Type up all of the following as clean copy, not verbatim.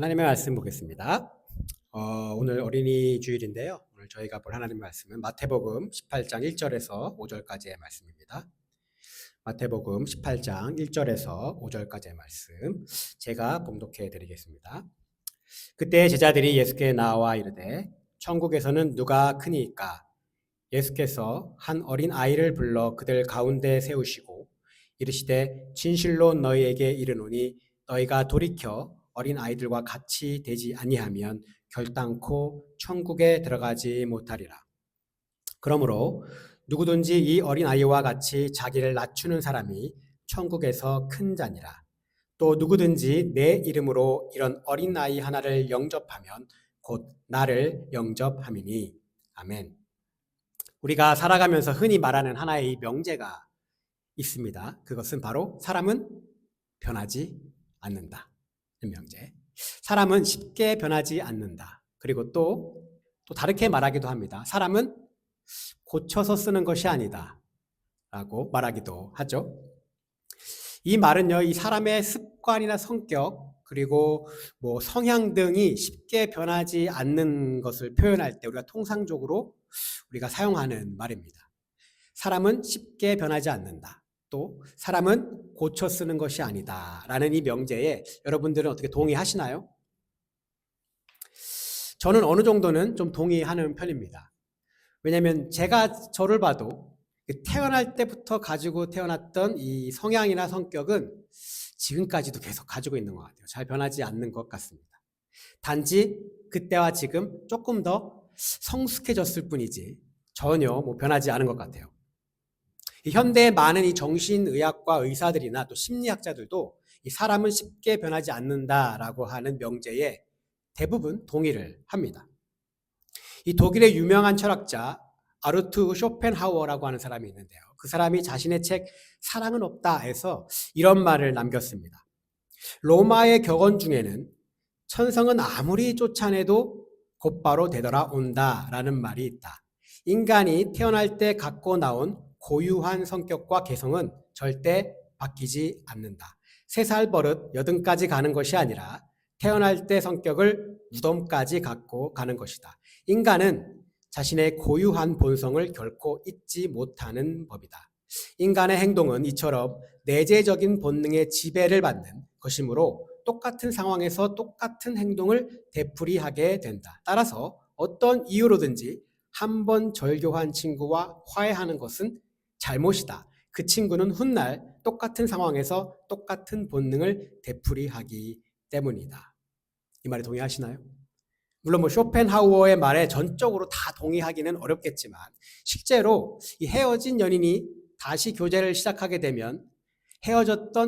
하나님의 말씀 보겠습니다. 오늘 어린이 주일인데요. 오늘 저희가 볼 하나님의 말씀은 마태복음 18장 1절에서 5절까지의 말씀입니다. 마태복음 18장 1절에서 5절까지의 말씀 제가 봉독해 드리겠습니다. 그때 제자들이 예수께 나와 이르되 천국에서는 누가 크니까? 예수께서 한 어린 아이를 불러 그들 가운데 세우시고 이르시되 진실로 너희에게 이르노니 너희가 돌이켜 어린 아이들과 같이 되지 아니하면 결단코 천국에 들어가지 못하리라. 그러므로 누구든지 이 어린 아이와 같이 자기를 낮추는 사람이 천국에서 큰 자니라. 또 누구든지 내 이름으로 이런 어린 아이 하나를 영접하면 곧 나를 영접함이니. 아멘. 우리가 살아가면서 흔히 말하는 하나의 명제가 있습니다. 그것은 바로 사람은 변하지 않는다. 명제. 사람은 쉽게 변하지 않는다. 그리고 또 다르게 말하기도 합니다. 사람은 고쳐서 쓰는 것이 아니다. 라고 말하기도 하죠. 이 말은요, 이 사람의 습관이나 성격, 그리고 성향 등이 쉽게 변하지 않는 것을 표현할 때 우리가 통상적으로 우리가 사용하는 말입니다. 사람은 쉽게 변하지 않는다. 또 사람은 고쳐 쓰는 것이 아니다 라는 이 명제에 여러분들은 어떻게 동의하시나요? 저는 어느 정도는 좀 동의하는 편입니다. 왜냐하면 제가 저를 봐도 태어날 때부터 가지고 태어났던 이 성향이나 성격은 지금까지도 계속 가지고 있는 것 같아요. 잘 변하지 않는 것 같습니다. 단지 그때와 지금 조금 더 성숙해졌을 뿐이지 전혀 변하지 않은 것 같아요. 현대의 많은 이 정신의학과 의사들이나 또 심리학자들도 이 사람은 쉽게 변하지 않는다라고 하는 명제에 대부분 동의를 합니다. 이 독일의 유명한 철학자 아르투 쇼펜하우어라고 하는 사람이 있는데요. 그 사람이 자신의 책 사랑은 없다에서 이런 말을 남겼습니다. 로마의 격언 중에는 천성은 아무리 쫓아내도 곧바로 되돌아온다라는 말이 있다. 인간이 태어날 때 갖고 나온 고유한 성격과 개성은 절대 바뀌지 않는다. 3살 버릇 80까지 가는 것이 아니라 태어날 때 성격을 무덤까지 갖고 가는 것이다. 인간은 자신의 고유한 본성을 결코 잊지 못하는 법이다. 인간의 행동은 이처럼 내재적인 본능의 지배를 받는 것이므로 똑같은 상황에서 똑같은 행동을 되풀이하게 된다. 따라서 어떤 이유로든지 한 번 절교한 친구와 화해하는 것은 잘못이다. 그 친구는 훗날 똑같은 상황에서 똑같은 본능을 되풀이하기 때문이다. 이 말에 동의하시나요? 물론 쇼펜하우어의 말에 전적으로 다 동의하기는 어렵겠지만 실제로 이 헤어진 연인이 다시 교제를 시작하게 되면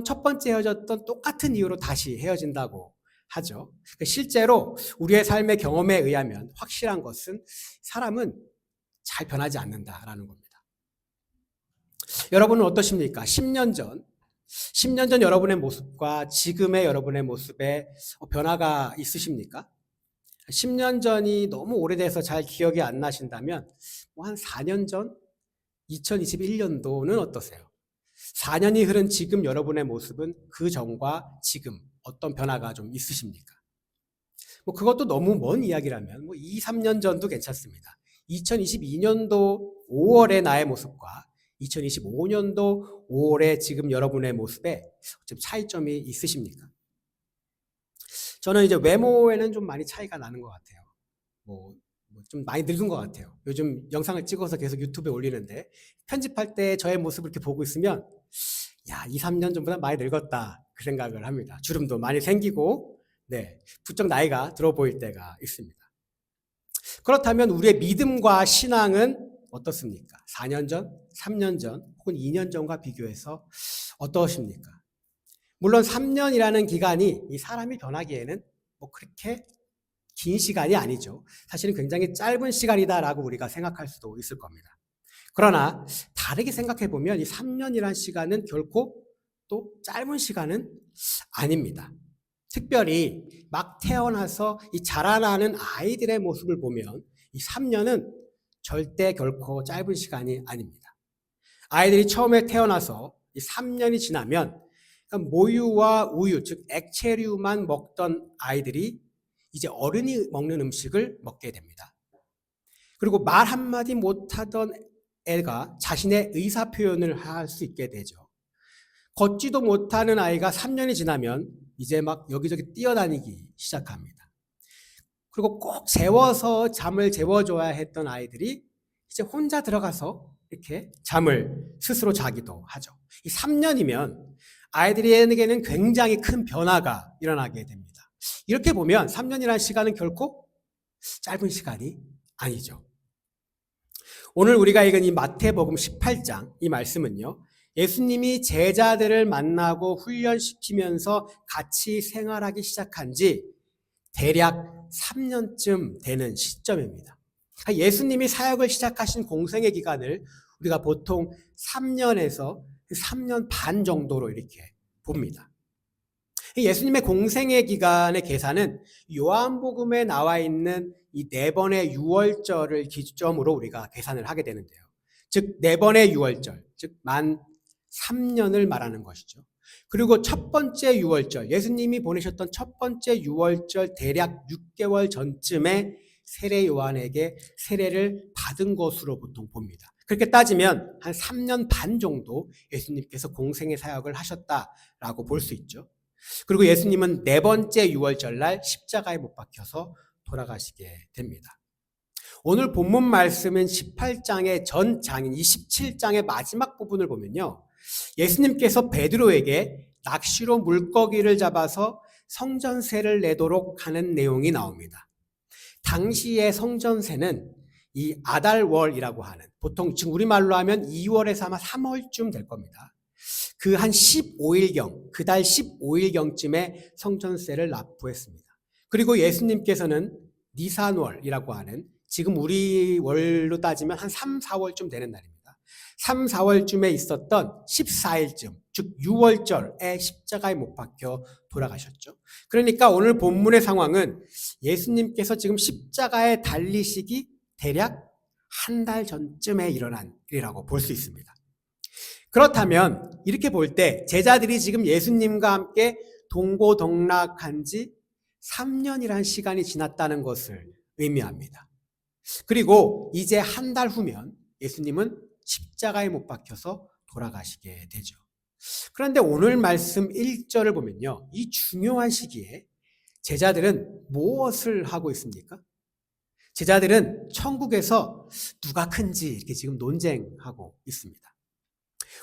첫 번째 헤어졌던 똑같은 이유로 다시 헤어진다고 하죠. 실제로 우리의 삶의 경험에 의하면 확실한 것은 사람은 잘 변하지 않는다라는 겁니다. 여러분은 어떠십니까? 10년 전 여러분의 모습과 지금의 여러분의 모습에 변화가 있으십니까? 10년 전이 너무 오래돼서 잘 기억이 안 나신다면 한 4년 전, 2021년도는 어떠세요? 4년이 흐른 지금 여러분의 모습은 그 전과 지금 어떤 변화가 좀 있으십니까? 그것도 너무 먼 이야기라면 2, 3년 전도 괜찮습니다. 2022년도 5월의 나의 모습과 2025년도 5월에 지금 여러분의 모습에 좀 차이점이 있으십니까? 저는 이제 외모에는 좀 많이 차이가 나는 것 같아요. 좀 많이 늙은 것 같아요. 요즘 영상을 찍어서 계속 유튜브에 올리는데 편집할 때 저의 모습을 이렇게 보고 있으면 2, 3년 전보다 많이 늙었다 그 생각을 합니다. 주름도 많이 생기고 부쩍 나이가 들어 보일 때가 있습니다. 그렇다면 우리의 믿음과 신앙은 어떻습니까? 4년 전, 3년 전, 혹은 2년 전과 비교해서 어떠십니까? 물론 3년이라는 기간이 이 사람이 변하기에는 그렇게 긴 시간이 아니죠. 사실은 굉장히 짧은 시간이다라고 우리가 생각할 수도 있을 겁니다. 그러나 다르게 생각해 보면 이 3년이라는 시간은 결코 또 짧은 시간은 아닙니다. 특별히 막 태어나서 이 자라나는 아이들의 모습을 보면 이 3년은 절대 결코 짧은 시간이 아닙니다. 아이들이 처음에 태어나서 이 3년이 지나면 모유와 우유, 즉 액체류만 먹던 아이들이 이제 어른이 먹는 음식을 먹게 됩니다. 그리고 말 한마디 못하던 애가 자신의 의사 표현을 할 수 있게 되죠. 걷지도 못하는 아이가 3년이 지나면 이제 막 여기저기 뛰어다니기 시작합니다. 그리고 꼭 재워서 잠을 재워줘야 했던 아이들이 이제 혼자 들어가서 이렇게 잠을 스스로 자기도 하죠. 이 3년이면 아이들에게는 굉장히 큰 변화가 일어나게 됩니다. 이렇게 보면 3년이라는 시간은 결코 짧은 시간이 아니죠. 오늘 우리가 읽은 이 마태복음 18장 이 말씀은요, 예수님이 제자들을 만나고 훈련시키면서 같이 생활하기 시작한 지 대략 3년쯤 되는 시점입니다. 예수님이 사역을 시작하신 공생의 기간을 우리가 보통 3년에서 3년 반 정도로 이렇게 봅니다. 예수님의 공생의 기간의 계산은 요한복음에 나와 있는 이 4번의 유월절을 기점으로 우리가 계산을 하게 되는데요. 즉 4번의 유월절, 즉 만 3년을 말하는 것이죠. 그리고 첫 번째 유월절, 예수님이 보내셨던 첫 번째 유월절 대략 6개월 전쯤에 세례 요한에게 세례를 받은 것으로 보통 봅니다. 그렇게 따지면 한 3년 반 정도 예수님께서 공생의 사역을 하셨다라고 볼 수 있죠. 그리고 예수님은 4번째 유월절날 십자가에 못 박혀서 돌아가시게 됩니다. 오늘 본문 말씀은 18장의 전 장인 27장의 마지막 부분을 보면요, 예수님께서 베드로에게 낚시로 물고기를 잡아서 성전세를 내도록 하는 내용이 나옵니다. 당시의 성전세는 이 아달월이라고 하는, 보통 지금 우리말로 하면 2월에서 아마 3월쯤 될 겁니다. 그 한 15일경, 그달 15일경쯤에 성전세를 납부했습니다. 그리고 예수님께서는 니산월이라고 하는, 지금 우리 월로 따지면 한 3, 4월쯤 되는 날입니다. 3, 4월쯤에 있었던 14일쯤, 즉 6월절에 십자가에 못 박혀 돌아가셨죠. 그러니까 오늘 본문의 상황은 예수님께서 지금 십자가에 달리시기 대략 한 달 전쯤에 일어난 일이라고 볼 수 있습니다. 그렇다면 이렇게 볼 때 제자들이 지금 예수님과 함께 동고동락한 지 3년이라는 시간이 지났다는 것을 의미합니다. 그리고 이제 한 달 후면 예수님은 십자가에 못 박혀서 돌아가시게 되죠. 그런데 오늘 말씀 1절을 보면요, 이 중요한 시기에 제자들은 무엇을 하고 있습니까? 제자들은 천국에서 누가 큰지 이렇게 지금 논쟁하고 있습니다.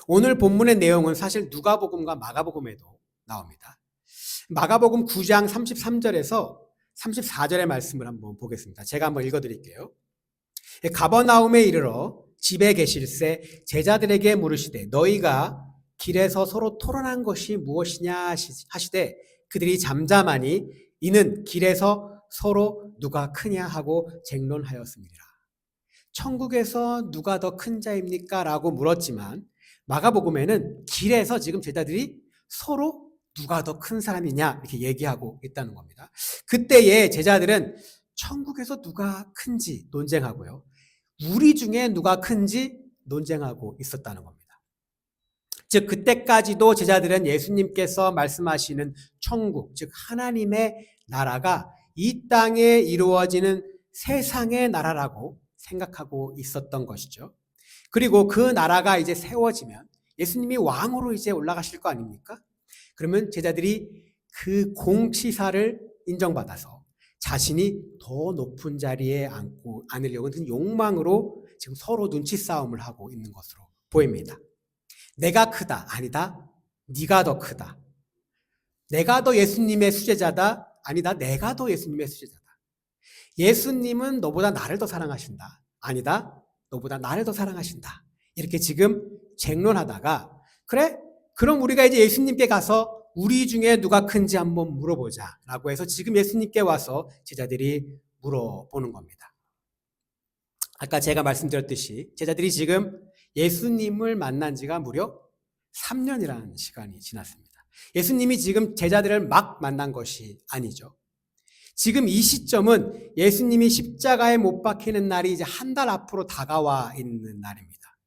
오늘 본문의 내용은 사실 누가복음과 마가복음에도 나옵니다. 마가복음 9장 33절에서 34절의 말씀을 한번 보겠습니다. 제가 한번 읽어드릴게요. 가버나움에 이르러 집에 계실새 제자들에게 물으시되 너희가 길에서 서로 토론한 것이 무엇이냐 하시되 그들이 잠잠하니 이는 길에서 서로 누가 크냐 하고 쟁론하였습니다. 천국에서 누가 더 큰 자입니까? 라고 물었지만 마가복음에는 길에서 지금 제자들이 서로 누가 더 큰 사람이냐 이렇게 얘기하고 있다는 겁니다. 그때의 제자들은 천국에서 누가 큰지 논쟁하고요, 우리 중에 누가 큰지 논쟁하고 있었다는 겁니다. 즉 그때까지도 제자들은 예수님께서 말씀하시는 천국, 즉 하나님의 나라가 이 땅에 이루어지는 세상의 나라라고 생각하고 있었던 것이죠. 그리고 그 나라가 이제 세워지면 예수님이 왕으로 이제 올라가실 거 아닙니까? 그러면 제자들이 그 공치사를 인정받아서 자신이 더 높은 자리에 앉으려고 하는 욕망으로 지금 서로 눈치 싸움을 하고 있는 것으로 보입니다. 내가 크다, 아니다, 네가 더 크다. 내가 더 예수님의 수제자다, 아니다, 내가 더 예수님의 수제자다. 예수님은 너보다 나를 더 사랑하신다, 아니다, 너보다 나를 더 사랑하신다. 이렇게 지금 쟁론하다가, 그래? 그럼 우리가 이제 예수님께 가서 우리 중에 누가 큰지 한번 물어보자 라고 해서 지금 예수님께 와서 제자들이 물어보는 겁니다. 아까 제가 말씀드렸듯이 제자들이 지금 예수님을 만난 지가 무려 3년이라는 시간이 지났습니다. 예수님이 지금 제자들을 막 만난 것이 아니죠. 지금 이 시점은 예수님이 십자가에 못 박히는 날이 이제 한 달 앞으로 다가와 있는 날입니다.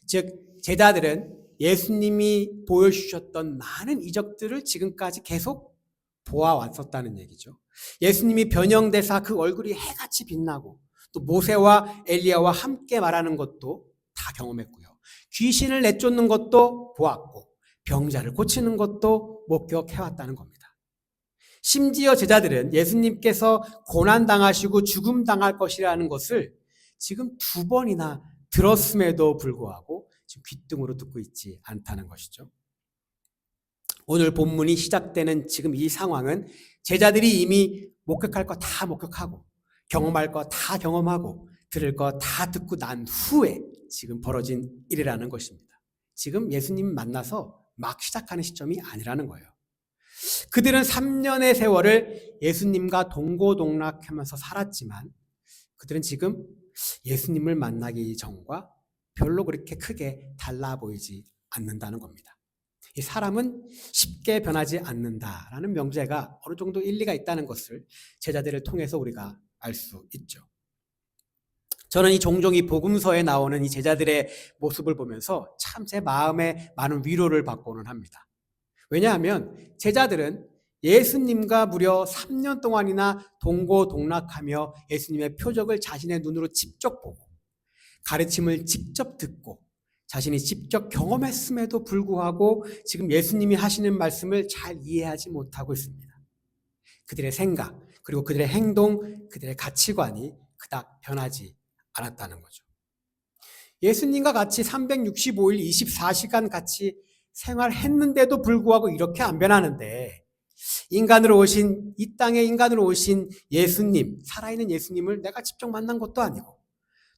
즉 제자들은 예수님이 보여주셨던 많은 이적들을 지금까지 계속 보아왔었다는 얘기죠. 예수님이 변형돼서 그 얼굴이 해같이 빛나고 또 모세와 엘리야와 함께 말하는 것도 다 경험했고요. 귀신을 내쫓는 것도 보았고 병자를 고치는 것도 목격해왔다는 겁니다. 심지어 제자들은 예수님께서 고난당하시고 죽음당할 것이라는 것을 지금 2번이나 들었음에도 불구하고 지금 귓등으로 듣고 있지 않다는 것이죠. 오늘 본문이 시작되는 지금 이 상황은 제자들이 이미 목격할 거 다 목격하고 경험할 거 다 경험하고 들을 거 다 듣고 난 후에 지금 벌어진 일이라는 것입니다. 지금 예수님 만나서 막 시작하는 시점이 아니라는 거예요. 그들은 3년의 세월을 예수님과 동고동락하면서 살았지만 그들은 지금 예수님을 만나기 전과 별로 그렇게 크게 달라 보이지 않는다는 겁니다. 이 사람은 쉽게 변하지 않는다라는 명제가 어느 정도 일리가 있다는 것을 제자들을 통해서 우리가 알 수 있죠. 저는 이 종종 이 복음서에 나오는 이 제자들의 모습을 보면서 참 제 마음에 많은 위로를 받고는 합니다. 왜냐하면 제자들은 예수님과 무려 3년 동안이나 동고동락하며 예수님의 표적을 자신의 눈으로 직접 보고 가르침을 직접 듣고 자신이 직접 경험했음에도 불구하고 지금 예수님이 하시는 말씀을 잘 이해하지 못하고 있습니다. 그들의 생각, 그리고 그들의 행동, 그들의 가치관이 그닥 변하지 않았다는 거죠. 예수님과 같이 365일 24시간 같이 생활했는데도 불구하고 이렇게 안 변하는데 인간으로 오신 이 땅에 인간으로 오신 예수님, 살아있는 예수님을 내가 직접 만난 것도 아니고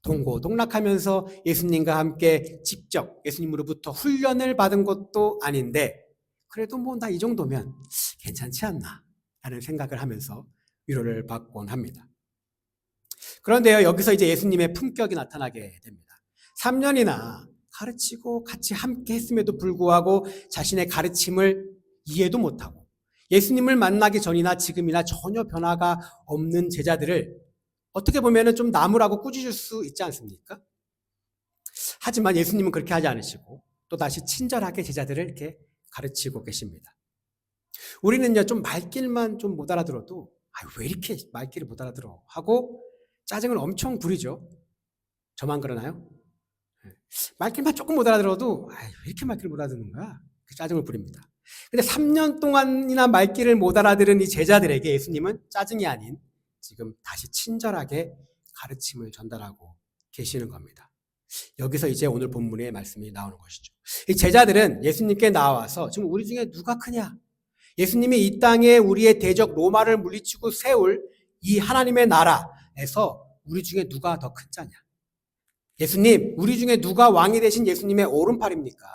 동고동락하면서 예수님과 함께 직접 예수님으로부터 훈련을 받은 것도 아닌데 그래도 뭐 나 이 정도면 괜찮지 않나 라는 생각을 하면서 위로를 받곤 합니다. 그런데요, 여기서 이제 예수님의 품격이 나타나게 됩니다. 3년이나 가르치고 같이 함께 했음에도 불구하고 자신의 가르침을 이해도 못하고 예수님을 만나기 전이나 지금이나 전혀 변화가 없는 제자들을 어떻게 보면 좀 나무라고 꾸짖을 수 있지 않습니까? 하지만 예수님은 그렇게 하지 않으시고 또 다시 친절하게 제자들을 이렇게 가르치고 계십니다. 우리는요, 좀 말귀만 좀 못 알아들어도 왜 이렇게 말귀를 못 알아들어 하고 짜증을 엄청 부리죠. 저만 그러나요? 말귀만 조금 못 알아들어도 왜 이렇게 말귀를 못 알아듣는 거야? 짜증을 부립니다. 근데 3년 동안이나 말귀를 못 알아들은 이 제자들에게 예수님은 짜증이 아닌 지금 다시 친절하게 가르침을 전달하고 계시는 겁니다. 여기서 이제 오늘 본문의 말씀이 나오는 것이죠. 이 제자들은 예수님께 나와서 지금 우리 중에 누가 크냐? 예수님이 이 땅에 우리의 대적 로마를 물리치고 세울 이 하나님의 나라에서 우리 중에 누가 더 큰 자냐? 예수님, 우리 중에 누가 왕이 되신 예수님의 오른팔입니까?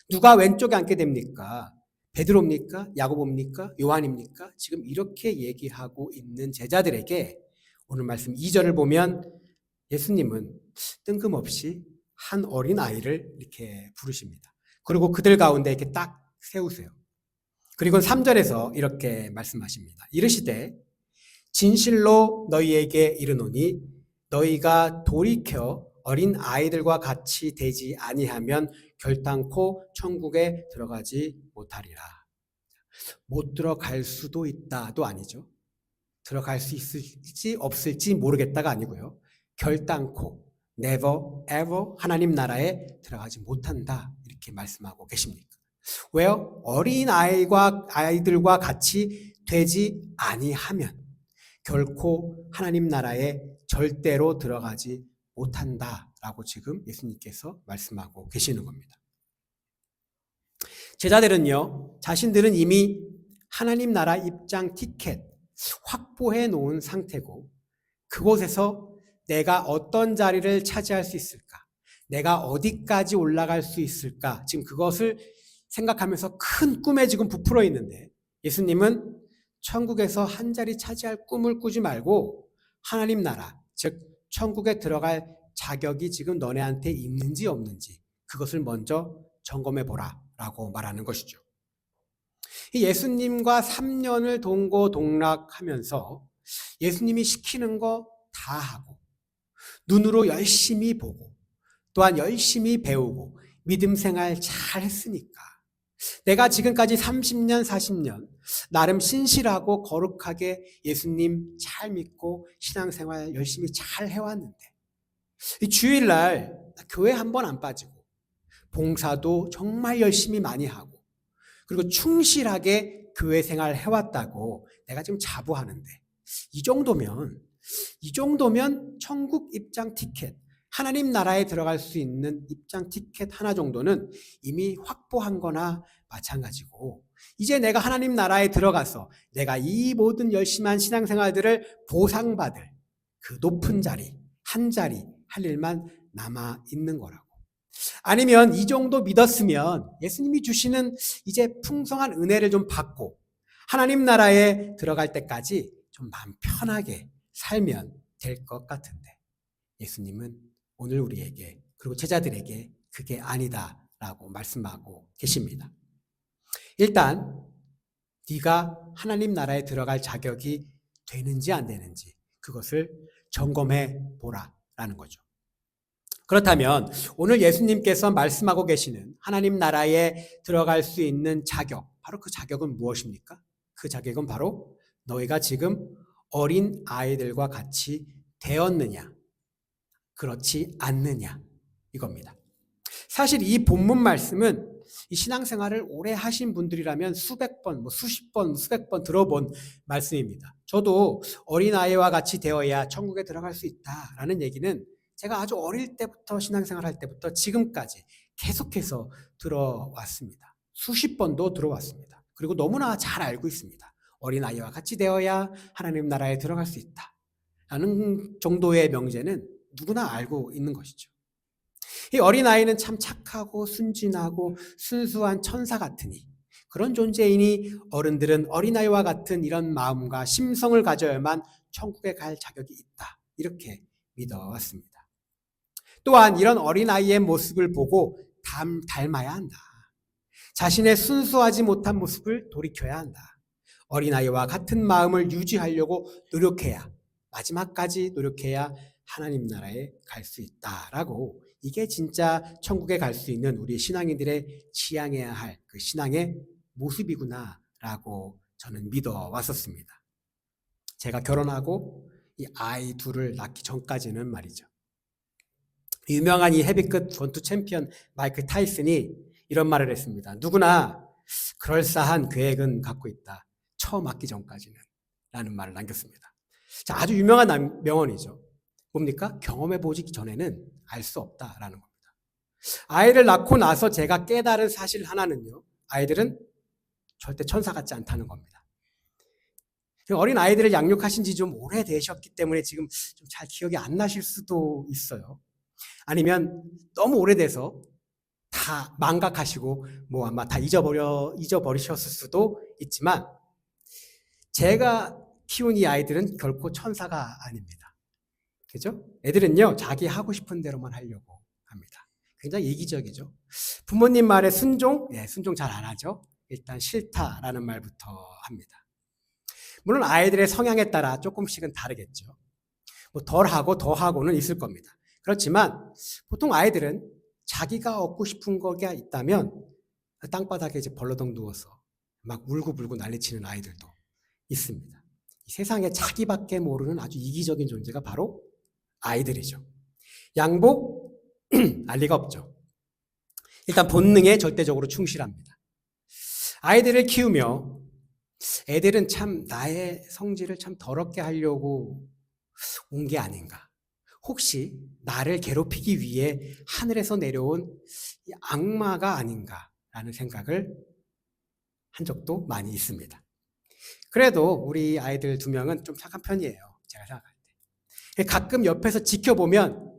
누가 왼쪽에 앉게 됩니까? 베드로입니까? 야고보입니까? 요한입니까? 지금 이렇게 얘기하고 있는 제자들에게 오늘 말씀 2절을 보면 예수님은 뜬금없이 한 어린 아이를 이렇게 부르십니다. 그리고 그들 가운데 이렇게 딱 세우세요. 그리고 3절에서 이렇게 말씀하십니다. 이르시되 진실로 너희에게 이르노니 너희가 돌이켜 어린 아이들과 같이 되지 아니하면 결단코 천국에 들어가지 못하리라. 못 들어갈 수도 있다도 아니죠. 들어갈 수 있을지 없을지 모르겠다가 아니고요. 결단코 never ever 하나님 나라에 들어가지 못한다 이렇게 말씀하고 계십니까? 왜요? 어린 아이들과 같이 되지 아니하면 결코 하나님 나라에 절대로 들어가지 못한다라고 지금 예수님께서 말씀하고 계시는 겁니다. 제자들은요, 자신들은 이미 하나님 나라 입장 티켓 확보해 놓은 상태고 그곳에서 내가 어떤 자리를 차지할 수 있을까? 내가 어디까지 올라갈 수 있을까? 지금 그것을 생각하면서 큰 꿈에 지금 부풀어 있는데 예수님은 천국에서 한 자리 차지할 꿈을 꾸지 말고 하나님 나라, 즉 천국에 들어갈 자격이 지금 너네한테 있는지 없는지 그것을 먼저 점검해 보라 라고 말하는 것이죠. 예수님과 3년을 동고동락하면서 예수님이 시키는 거 다 하고 눈으로 열심히 보고 또한 열심히 배우고 믿음 생활 잘 했으니까 내가 지금까지 30년, 40년 나름 신실하고 거룩하게 예수님 잘 믿고 신앙생활 열심히 잘 해왔는데 이 주일날 교회 한 번 안 빠지고 봉사도 정말 열심히 많이 하고 그리고 충실하게 교회 생활 해왔다고 내가 지금 자부하는데 이 정도면 천국 입장 티켓, 하나님 나라에 들어갈 수 있는 입장 티켓 하나 정도는 이미 확보한 거나 마찬가지고 이제 내가 하나님 나라에 들어가서 내가 이 모든 열심한 신앙생활들을 보상받을 그 높은 자리, 한 자리 할 일만 남아 있는 거라고. 아니면 이 정도 믿었으면 예수님이 주시는 이제 풍성한 은혜를 좀 받고 하나님 나라에 들어갈 때까지 좀 마음 편하게 살면 될 것 같은데 예수님은 오늘 우리에게 그리고 제자들에게 그게 아니다라고 말씀하고 계십니다. 일단 네가 하나님 나라에 들어갈 자격이 되는지 안 되는지 그것을 점검해 보라라는 거죠. 그렇다면 오늘 예수님께서 말씀하고 계시는 하나님 나라에 들어갈 수 있는 자격, 바로 그 자격은 무엇입니까? 그 자격은 바로 너희가 지금 어린 아이들과 같이 되었느냐, 그렇지 않느냐 이겁니다. 사실 이 본문 말씀은 이 신앙생활을 오래 하신 분들이라면 수백 번, 수십 번, 수백 번 들어본 말씀입니다. 저도 어린아이와 같이 되어야 천국에 들어갈 수 있다라는 얘기는 제가 아주 어릴 때부터 신앙생활 할 때부터 지금까지 계속해서 들어왔습니다. 수십 번도 들어왔습니다. 그리고 너무나 잘 알고 있습니다. 어린아이와 같이 되어야 하나님 나라에 들어갈 수 있다라는 정도의 명제는 누구나 알고 있는 것이죠. 이 어린아이는 참 착하고 순진하고 순수한 천사 같으니 그런 존재이니 어른들은 어린아이와 같은 이런 마음과 심성을 가져야만 천국에 갈 자격이 있다. 이렇게 믿어왔습니다. 또한 이런 어린아이의 모습을 보고 닮아야 한다. 자신의 순수하지 못한 모습을 돌이켜야 한다. 어린아이와 같은 마음을 유지하려고 노력해야 마지막까지 노력해야 하나님 나라에 갈 수 있다라고 이게 진짜 천국에 갈 수 있는 우리 신앙인들의 지향해야 할 그 신앙의 모습이구나라고 저는 믿어왔었습니다. 제가 결혼하고 이 아이 둘을 낳기 전까지는 말이죠. 유명한 이 헤비급 권투 챔피언 마이크 타이슨이 이런 말을 했습니다. 누구나 그럴싸한 계획은 갖고 있다. 처음 맞기 전까지는 라는 말을 남겼습니다. 자, 아주 유명한 명언이죠. 뭡니까? 경험해보기 전에는 알 수 없다라는 겁니다. 아이를 낳고 나서 제가 깨달은 사실 하나는요. 아이들은 절대 천사 같지 않다는 겁니다. 어린 아이들을 양육하신 지 좀 오래되셨기 때문에 지금 좀 잘 기억이 안 나실 수도 있어요. 아니면 너무 오래돼서 다 망각하시고 뭐 아마 다 잊어버리셨을 수도 있지만 제가 키운 이 아이들은 결코 천사가 아닙니다. 그죠? 애들은요, 자기 하고 싶은 대로만 하려고 합니다. 굉장히 이기적이죠. 부모님 말에 순종? 네, 순종 잘 안 하죠. 일단 싫다라는 말부터 합니다. 물론 아이들의 성향에 따라 조금씩은 다르겠죠. 뭐 덜하고 더하고는 있을 겁니다. 그렇지만 보통 아이들은 자기가 얻고 싶은 거가 있다면 땅바닥에 이제 벌러덩 누워서 막 울고불고 난리치는 아이들도 있습니다. 이 세상에 자기밖에 모르는 아주 이기적인 존재가 바로 아이들이죠. 양보? 알 리가 없죠. 일단 본능에 절대적으로 충실합니다. 아이들을 키우며 애들은 참 나의 성질을 참 더럽게 하려고 온 게 아닌가. 혹시 나를 괴롭히기 위해 하늘에서 내려온 악마가 아닌가라는 생각을 한 적도 많이 있습니다. 그래도 우리 아이들 2명은 좀 착한 편이에요. 제가 생각할 때. 가끔 옆에서 지켜보면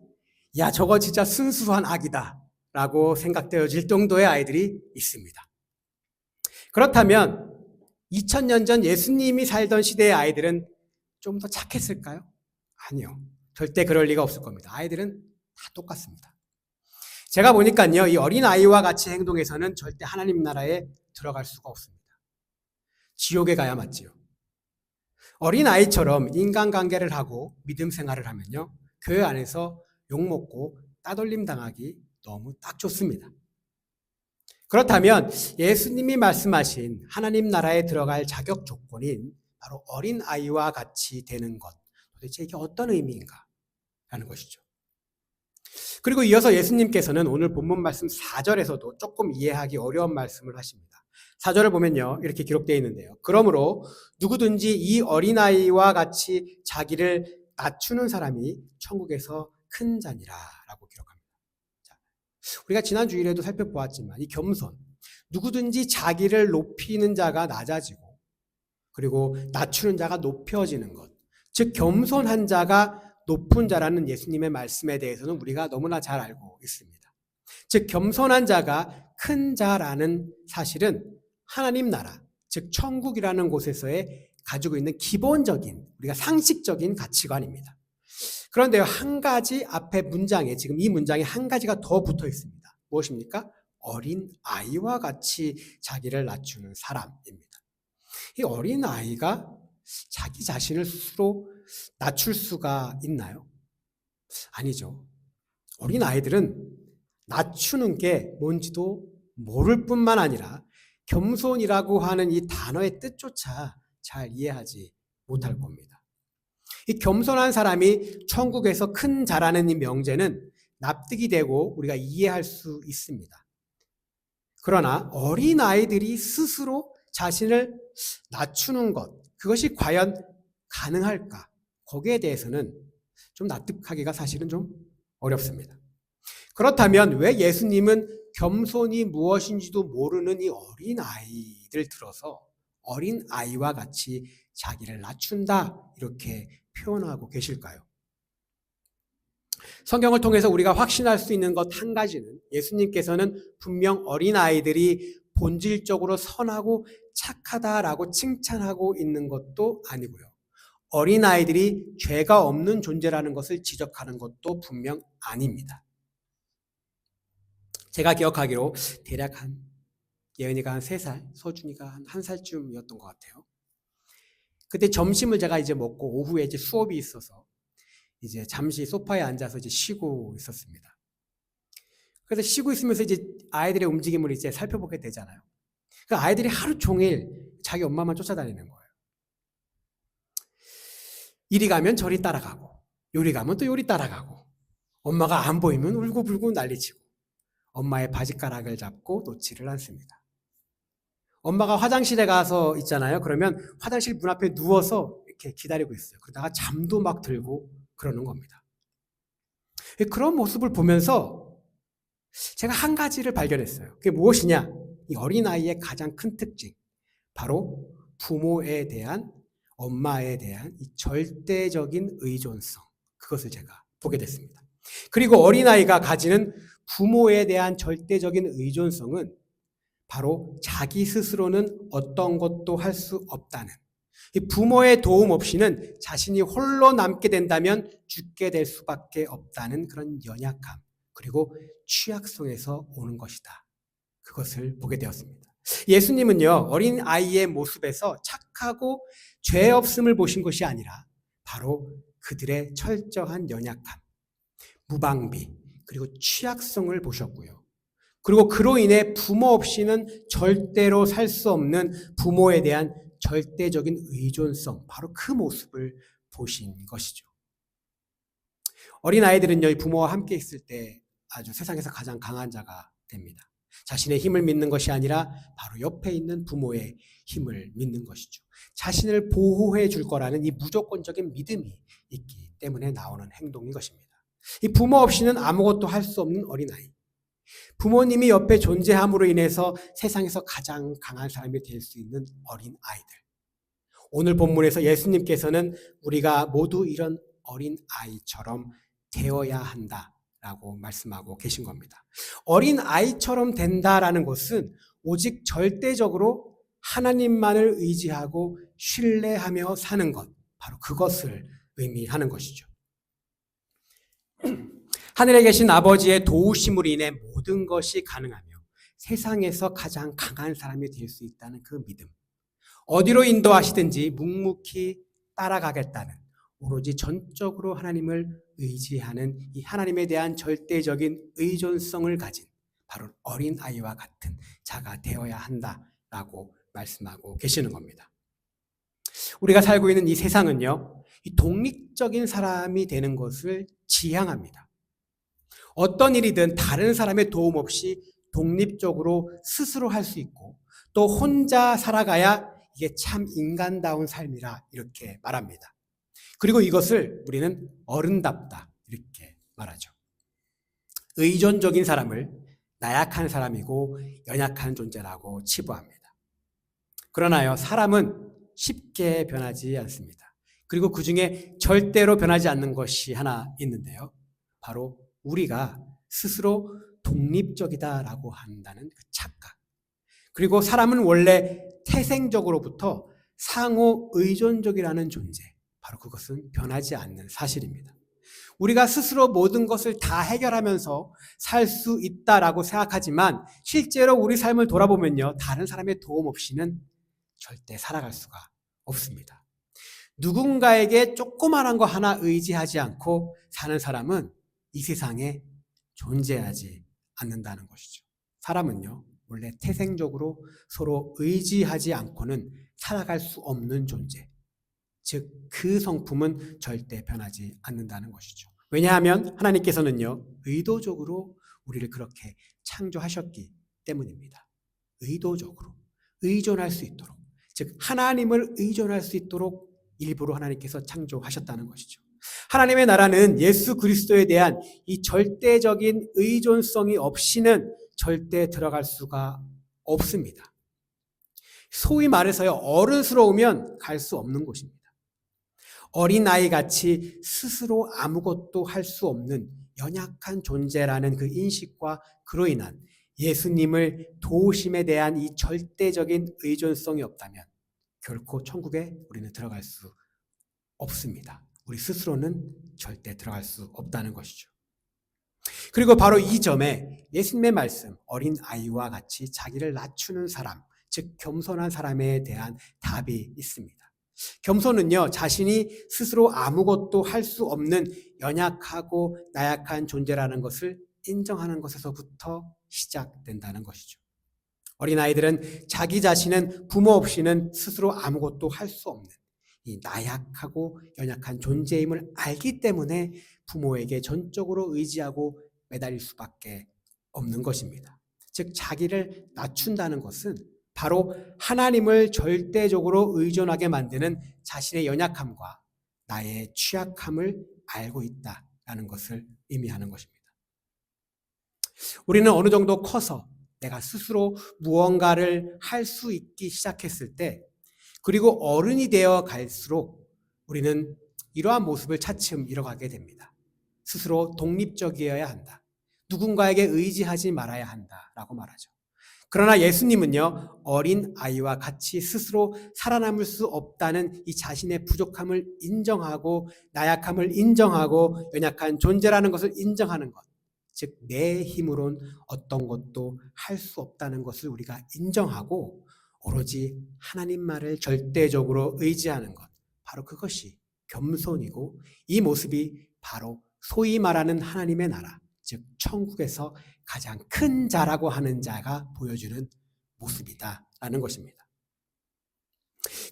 야, 저거 진짜 순수한 악이다 라고 생각되어질 정도의 아이들이 있습니다. 그렇다면 2000년 전 예수님이 살던 시대의 아이들은 좀 더 착했을까요? 아니요. 절대 그럴 리가 없을 겁니다. 아이들은 다 똑같습니다. 제가 보니까요, 이 어린아이와 같이 행동해서는 절대 하나님 나라에 들어갈 수가 없습니다. 지옥에 가야 맞지요. 어린아이처럼 인간관계를 하고 믿음 생활을 하면요, 교회 안에서 욕먹고 따돌림 당하기 너무 딱 좋습니다. 그렇다면 예수님이 말씀하신 하나님 나라에 들어갈 자격 조건인 바로 어린 아이와 같이 되는 것, 도대체 이게 어떤 의미인가 라는 것이죠. 그리고 이어서 예수님께서는 오늘 본문 말씀 4절에서도 조금 이해하기 어려운 말씀을 하십니다. 4절을 보면요, 이렇게 기록되어 있는데요. 그러므로 누구든지 이 어린아이와 같이 자기를 낮추는 사람이 천국에서 큰 자니라 라고 기록합니다. 자, 우리가 지난 주일에도 살펴보았지만 이 겸손, 누구든지 자기를 높이는 자가 낮아지고 그리고 낮추는 자가 높여지는 것, 즉 겸손한 자가 높은 자라는 예수님의 말씀에 대해서는 우리가 너무나 잘 알고 있습니다. 즉 겸손한 자가 큰 자라는 사실은 하나님 나라, 즉 천국이라는 곳에서의 가지고 있는 기본적인, 우리가 상식적인 가치관입니다. 그런데요, 한 가지 앞에 문장에, 지금 이 문장에 한 가지가 더 붙어 있습니다. 무엇입니까? 어린 아이와 같이 자기를 낮추는 사람입니다. 이 어린 아이가 자기 자신을 스스로 낮출 수가 있나요? 아니죠. 어린 아이들은 낮추는 게 뭔지도 모를 뿐만 아니라 겸손이라고 하는 이 단어의 뜻조차 잘 이해하지 못할 겁니다. 이 겸손한 사람이 천국에서 큰 자라는 이 명제는 납득이 되고 우리가 이해할 수 있습니다. 그러나 어린 아이들이 스스로 자신을 낮추는 것, 그것이 과연 가능할까? 거기에 대해서는 좀 납득하기가 사실은 좀 어렵습니다. 그렇다면 왜 예수님은 겸손이 무엇인지도 모르는 이 어린 아이들 들어서 어린 아이와 같이 자기를 낮춘다 이렇게 표현하고 계실까요? 성경을 통해서 우리가 확신할 수 있는 것 한 가지는 예수님께서는 분명 어린 아이들이 본질적으로 선하고 착하다라고 칭찬하고 있는 것도 아니고요. 어린아이들이 죄가 없는 존재라는 것을 지적하는 것도 분명 아닙니다. 제가 기억하기로 대략 예은이가 한 3살, 서준이가 한 1살쯤이었던 것 같아요. 그때 점심을 제가 이제 먹고 오후에 이제 수업이 있어서 이제 잠시 소파에 앉아서 이제 쉬고 있었습니다. 그래서 쉬고 있으면서 이제 아이들의 움직임을 이제 살펴보게 되잖아요. 그 아이들이 하루 종일 자기 엄마만 쫓아다니는 거예요. 이리 가면 저리 따라가고, 요리 가면 또 요리 따라가고, 엄마가 안 보이면 울고불고 난리치고, 엄마의 바지가락을 잡고 놓지를 않습니다. 엄마가 화장실에 가서 있잖아요. 그러면 화장실 문 앞에 누워서 이렇게 기다리고 있어요. 그러다가 잠도 막 들고 그러는 겁니다. 그런 모습을 보면서 제가 한 가지를 발견했어요. 그게 무엇이냐? 이 어린아이의 가장 큰 특징, 바로 부모에 대한, 엄마에 대한 이 절대적인 의존성, 그것을 제가 보게 됐습니다. 그리고 어린아이가 가지는 부모에 대한 절대적인 의존성은 바로 자기 스스로는 어떤 것도 할 수 없다는, 이 부모의 도움 없이는 자신이 홀로 남게 된다면 죽게 될 수밖에 없다는 그런 연약함, 그리고 취약성에서 오는 것이다. 그것을 보게 되었습니다. 예수님은요, 어린 아이의 모습에서 착하고 죄 없음을 보신 것이 아니라 바로 그들의 철저한 연약함, 무방비, 그리고 취약성을 보셨고요. 그리고 그로 인해 부모 없이는 절대로 살 수 없는 부모에 대한 절대적인 의존성, 바로 그 모습을 보신 것이죠. 어린아이들은요, 부모와 함께 있을 때 아주 세상에서 가장 강한 자가 됩니다. 자신의 힘을 믿는 것이 아니라 바로 옆에 있는 부모의 힘을 믿는 것이죠. 자신을 보호해 줄 거라는 이 무조건적인 믿음이 있기 때문에 나오는 행동인 것입니다. 이 부모 없이는 아무것도 할 수 없는 어린아이. 부모님이 옆에 존재함으로 인해서 세상에서 가장 강한 사람이 될 수 있는 어린아이들. 오늘 본문에서 예수님께서는 우리가 모두 이런 어린아이처럼 되어야 한다라고 말씀하고 계신 겁니다. 어린아이처럼 된다라는 것은 오직 절대적으로 하나님만을 의지하고 신뢰하며 사는 것, 바로 그것을 의미하는 것이죠. 하늘에 계신 아버지의 도우심으로 인해 모든 것이 가능하며 세상에서 가장 강한 사람이 될 수 있다는 그 믿음. 어디로 인도하시든지 묵묵히 따라가겠다는, 오로지 전적으로 하나님을 의지하는 이 하나님에 대한 절대적인 의존성을 가진 바로 어린아이와 같은 자가 되어야 한다라고 말씀하고 계시는 겁니다. 우리가 살고 있는 이 세상은요, 이 독립적인 사람이 되는 것을 지향합니다. 어떤 일이든 다른 사람의 도움 없이 독립적으로 스스로 할 수 있고 또 혼자 살아가야 이게 참 인간다운 삶이라 이렇게 말합니다. 그리고 이것을 우리는 어른답다 이렇게 말하죠. 의존적인 사람을 나약한 사람이고 연약한 존재라고 치부합니다. 그러나요, 사람은 쉽게 변하지 않습니다. 그리고 그 중에 절대로 변하지 않는 것이 하나 있는데요. 바로 우리가 스스로 독립적이다라고 한다는 그 착각. 그리고 사람은 원래 태생적으로부터 상호 의존적이라는 존재. 바로 그것은 변하지 않는 사실입니다. 우리가 스스로 모든 것을 다 해결하면서 살 수 있다라고 생각하지만 실제로 우리 삶을 돌아보면요, 다른 사람의 도움 없이는 절대 살아갈 수가 없습니다. 누군가에게 조그마한 거 하나 의지하지 않고 사는 사람은 이 세상에 존재하지 않는다는 것이죠. 사람은요, 원래 태생적으로 서로 의지하지 않고는 살아갈 수 없는 존재. 즉, 그 성품은 절대 변하지 않는다는 것이죠. 왜냐하면 하나님께서는요, 의도적으로 우리를 그렇게 창조하셨기 때문입니다. 의도적으로 의존할 수 있도록, 즉 하나님을 의존할 수 있도록 일부러 하나님께서 창조하셨다는 것이죠. 하나님의 나라는 예수 그리스도에 대한 이 절대적인 의존성이 없이는 절대 들어갈 수가 없습니다. 소위 말해서요, 어른스러우면 갈 수 없는 곳입니다. 어린아이같이 스스로 아무것도 할 수 없는 연약한 존재라는 그 인식과 그로 인한 예수님을 도우심에 대한 이 절대적인 의존성이 없다면 결코 천국에 우리는 들어갈 수 없습니다. 우리 스스로는 절대 들어갈 수 없다는 것이죠. 그리고 바로 이 점에 예수님의 말씀, 어린아이와 같이 자기를 낮추는 사람, 즉 겸손한 사람에 대한 답이 있습니다. 겸손은요, 자신이 스스로 아무것도 할 수 없는 연약하고 나약한 존재라는 것을 인정하는 것에서부터 시작된다는 것이죠. 어린아이들은 자기 자신은 부모 없이는 스스로 아무것도 할 수 없는 이 나약하고 연약한 존재임을 알기 때문에 부모에게 전적으로 의지하고 매달릴 수밖에 없는 것입니다. 즉, 자기를 낮춘다는 것은 바로 하나님을 절대적으로 의존하게 만드는 자신의 연약함과 나의 취약함을 알고 있다라는 것을 의미하는 것입니다. 우리는 어느 정도 커서 내가 스스로 무언가를 할 수 있기 시작했을 때, 그리고 어른이 되어 갈수록 우리는 이러한 모습을 차츰 잃어가게 됩니다. 스스로 독립적이어야 한다. 누군가에게 의지하지 말아야 한다라고 말하죠. 그러나 예수님은요, 어린 아이와 같이 스스로 살아남을 수 없다는 이 자신의 부족함을 인정하고 나약함을 인정하고 연약한 존재라는 것을 인정하는 것, 즉 내 힘으론 어떤 것도 할 수 없다는 것을 우리가 인정하고 오로지 하나님 말을 절대적으로 의지하는 것, 바로 그것이 겸손이고 이 모습이 바로 소위 말하는 하나님의 나라, 즉 천국에서 가장 큰 자라고 하는 자가 보여주는 모습이다라는 것입니다.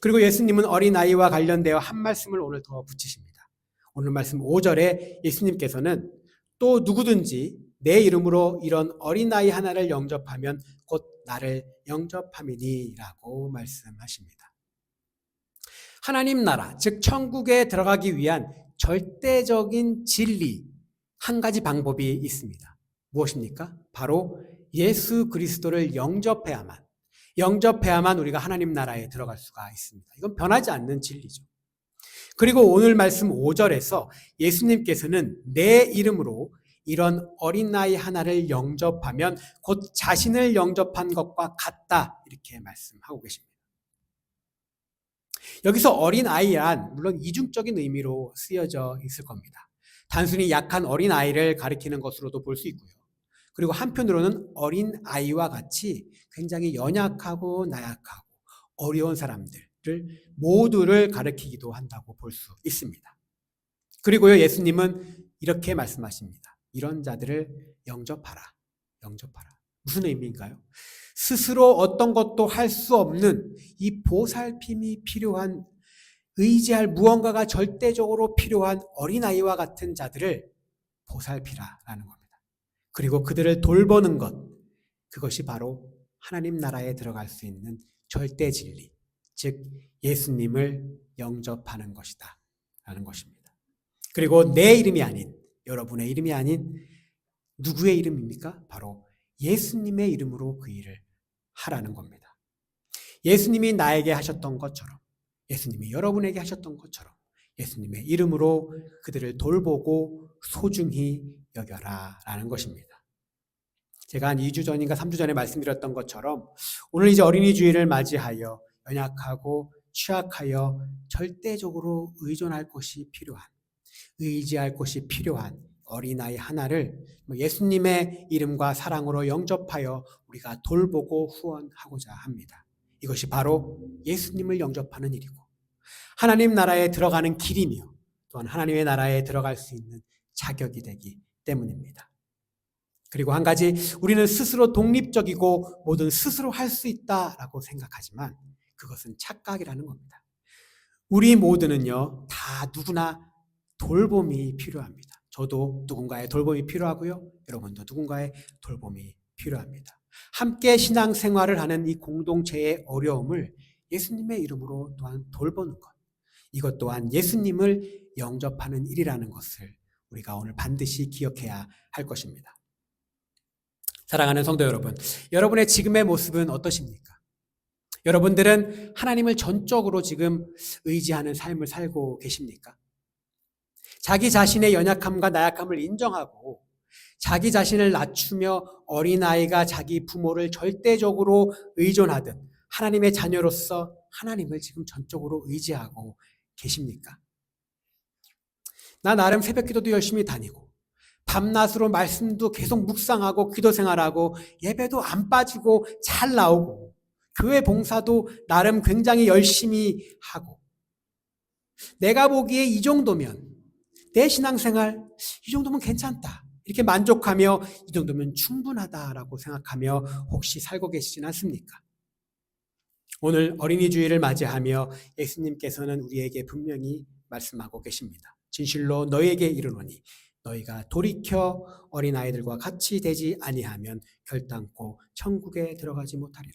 그리고 예수님은 어린아이와 관련되어 한 말씀을 오늘 더 붙이십니다. 오늘 말씀 5절에 예수님께서는 또 누구든지 내 이름으로 이런 어린아이 하나를 영접하면 곧 나를 영접함이니라고 말씀하십니다. 하나님 나라, 즉 천국에 들어가기 위한 절대적인 진리 한 가지 방법이 있습니다. 무엇입니까? 바로 예수 그리스도를 영접해야만 우리가 하나님 나라에 들어갈 수가 있습니다. 이건 변하지 않는 진리죠. 그리고 오늘 말씀 5절에서 예수님께서는 내 이름으로 이런 어린아이 하나를 영접하면 곧 자신을 영접한 것과 같다 이렇게 말씀하고 계십니다. 여기서 어린아이란 물론 이중적인 의미로 쓰여져 있을 겁니다. 단순히 약한 어린아이를 가리키는 것으로도 볼 수 있고요. 그리고 한편으로는 어린아이와 같이 굉장히 연약하고 나약하고 어려운 사람들을 모두를 가리키기도 한다고 볼 수 있습니다. 그리고요, 예수님은 이렇게 말씀하십니다. 이런 자들을 영접하라. 무슨 의미인가요? 스스로 어떤 것도 할 수 없는 이 보살핌이 필요한, 의지할 무언가가 절대적으로 필요한 어린아이와 같은 자들을 보살피라라는 겁니다. 그리고 그들을 돌보는 것, 그것이 바로 하나님 나라에 들어갈 수 있는 절대 진리, 즉 예수님을 영접하는 것이다 라는 것입니다. 그리고 내 이름이 아닌, 여러분의 이름이 아닌 누구의 이름입니까? 바로 예수님의 이름으로 그 일을 하라는 겁니다. 예수님이 나에게 하셨던 것처럼, 예수님이 여러분에게 하셨던 것처럼 예수님의 이름으로 그들을 돌보고 소중히 여겨라 라는 것입니다. 제가 한 2주 전인가 3주 전에 말씀드렸던 것처럼 오늘 이제 어린이 주일을 맞이하여 연약하고 취약하여 절대적으로 의존할 것이 필요한, 의지할 것이 필요한 어린아이 하나를 예수님의 이름과 사랑으로 영접하여 우리가 돌보고 후원하고자 합니다. 이것이 바로 예수님을 영접하는 일이고 하나님 나라에 들어가는 길이며 또한 하나님의 나라에 들어갈 수 있는 자격이 되기 때문입니다. 그리고 한 가지, 우리는 스스로 독립적이고 뭐든 스스로 할 수 있다라고 생각하지만 그것은 착각이라는 겁니다. 우리 모두는요, 다 누구나 돌봄이 필요합니다. 저도 누군가의 돌봄이 필요하고요. 여러분도 누군가의 돌봄이 필요합니다. 함께 신앙생활을 하는 이 공동체의 어려움을 예수님의 이름으로 또한 돌보는 것, 이것 또한 예수님을 영접하는 일이라는 것을 우리가 오늘 반드시 기억해야 할 것입니다. 사랑하는 성도 여러분, 여러분의 지금의 모습은 어떠십니까? 여러분들은 하나님을 전적으로 지금 의지하는 삶을 살고 계십니까? 자기 자신의 연약함과 나약함을 인정하고 자기 자신을 낮추며 어린아이가 자기 부모를 절대적으로 의존하듯 하나님의 자녀로서 하나님을 지금 전적으로 의지하고 계십니까? 나 나름 새벽 기도도 열심히 다니고 밤낮으로 말씀도 계속 묵상하고 기도 생활하고 예배도 안 빠지고 잘 나오고 교회 봉사도 나름 굉장히 열심히 하고 내가 보기에 이 정도면 내 신앙생활 이 정도면 괜찮다 이렇게 만족하며 이 정도면 충분하다라고 생각하며 혹시 살고 계시진 않습니까? 오늘 어린이 주일을 맞이하며 예수님께서는 우리에게 분명히 말씀하고 계십니다. 진실로 너희에게 이르노니 너희가 돌이켜 어린아이들과 같이 되지 아니하면 결단코 천국에 들어가지 못하리라.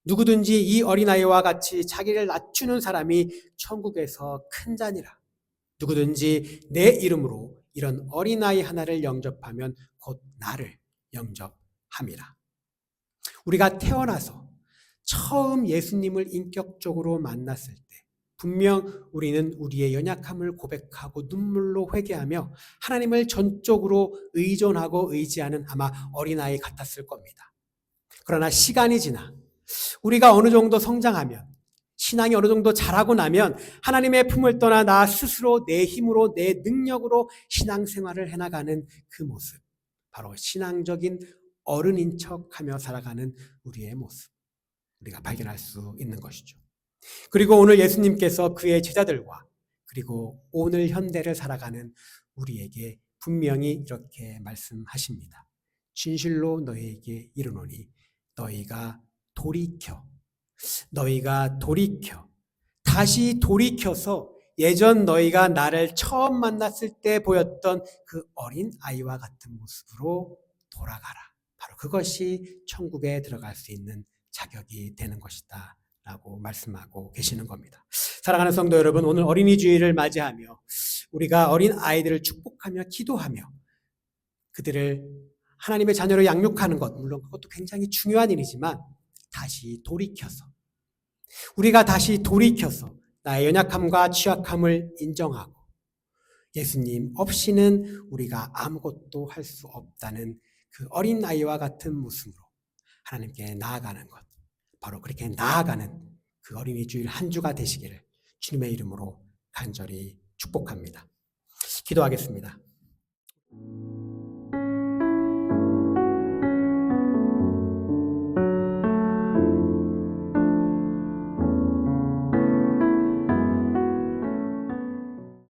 누구든지 이 어린아이와 같이 자기를 낮추는 사람이 천국에서 큰 자니라. 누구든지 내 이름으로 이런 어린아이 하나를 영접하면 곧 나를 영접함이라. 우리가 태어나서 처음 예수님을 인격적으로 만났을 때 분명 우리는 우리의 연약함을 고백하고 눈물로 회개하며 하나님을 전적으로 의존하고 의지하는 아마 어린아이 같았을 겁니다. 그러나 시간이 지나 우리가 어느 정도 성장하면 신앙이 어느 정도 자라고 나면 하나님의 품을 떠나 나 스스로 내 힘으로 내 능력으로 신앙생활을 해나가는 그 모습, 바로 신앙적인 어른인 척하며 살아가는 우리의 모습, 우리가 발견할 수 있는 것이죠. 그리고 오늘 예수님께서 그의 제자들과 그리고 오늘 현대를 살아가는 우리에게 분명히 이렇게 말씀하십니다. 진실로 너희에게 이르노니 너희가 돌이켜 다시 돌이켜서 예전 너희가 나를 처음 만났을 때 보였던 그 어린 아이와 같은 모습으로 돌아가라. 바로 그것이 천국에 들어갈 수 있는 자격이 되는 것이다 라고 말씀하고 계시는 겁니다. 사랑하는 성도 여러분, 오늘 어린이 주일을 맞이하며 우리가 어린 아이들을 축복하며 기도하며 그들을 하나님의 자녀로 양육하는 것, 물론 그것도 굉장히 중요한 일이지만 우리가 다시 돌이켜서 나의 연약함과 취약함을 인정하고 예수님 없이는 우리가 아무것도 할 수 없다는 그 어린 아이와 같은 모습으로 하나님께 나아가는 것, 바로 그렇게 나아가는 그 어린이 주일 한 주가 되시기를 주님의 이름으로 간절히 축복합니다. 기도하겠습니다.